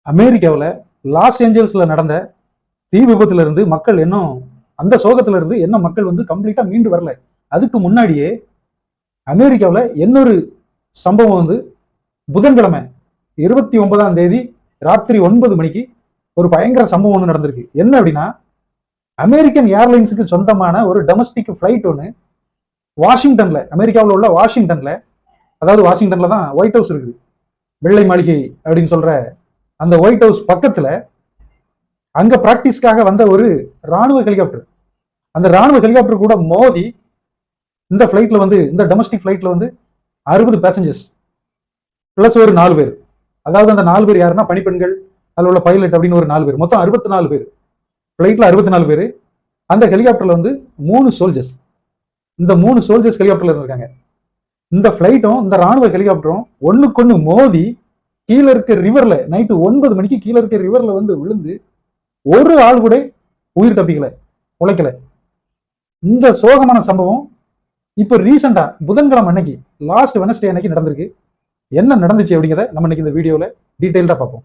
அமெரிக்காவில் லாஸ் ஏஞ்சல்ஸ்ல நடந்த தீ விபத்துல இருந்து மக்கள் இன்னும் அந்த சோகத்துல இருந்து என்ன மக்கள் வந்து கம்ப்ளீட்டா மீண்டு வரல. அதுக்கு முன்னாடியே அமெரிக்காவில் இன்னொரு சம்பவம் வந்து புதன்கிழமை 29ஆம் தேதி ராத்திரி 9 மணிக்கு ஒரு பயங்கர சம்பவம் ஒன்று நடந்திருக்கு. என்ன அப்படின்னா, அமெரிக்கன் ஏர்லைன்ஸுக்கு சொந்தமான ஒரு டொமஸ்டிக் ஃபிளைட் ஒன்று வாஷிங்டன்ல, அமெரிக்காவில் உள்ள வாஷிங்டன்ல, அதாவது வாஷிங்டன்ல தான் ஒயிட் ஹவுஸ் இருக்குது, வெள்ளை மாளிகை அப்படின்னு சொல்ற அந்த ஒயிட் ஹவுஸ் பக்கத்துல அங்க பிராக்டிஸ்க்காக வந்த ஒரு ராணுவ ஹெலிகாப்டர், அந்த ராணுவ ஹெலிகாப்டர் கூட மோதி இந்த பிளைட்ல வந்து, இந்த டொமஸ்டிக் பிளைட்ல வந்து 60 பேசஞ்சர்ஸ் பிளஸ் ஒரு 4 பேர், அதாவது அந்த 4 பேர் யாருன்னா பணிப்பெண்கள், அதில் உள்ள பைலட் அப்படின்னு ஒரு 4 பேர், மொத்தம் 64 பேர், பிளைட்ல 64 பேர். அந்த ஹெலிகாப்டர்ல வந்து 3 சோல்ஜர்ஸ், இந்த 3 சோல்ஜர்ஸ் ஹெலிகாப்டர்ல இருக்காங்க. இந்த பிளைட்டும் இந்த ராணுவ ஹெலிகாப்டரும் ஒண்ணுக்கொன்னு மோதி கீழே இருக்க ரிவர்ல நைட்டு 9 மணிக்கு கீழே இருக்க ரிவர்ல வந்து விழுந்து ஒரு ஆள் கூட உயிர் தப்பிக்கல, உழைக்கல. இந்த சோகமான சம்பவம் இப்ப ரீசெண்டா புதன்கிழமை அன்னைக்கு, லாஸ்ட் வெனஸ்டே அன்னைக்கு நடந்திருக்கு. என்ன நடந்துச்சு அப்படிங்கிறத நம்ம இன்னைக்கு இந்த வீடியோல டீடைல்டா பார்ப்போம்.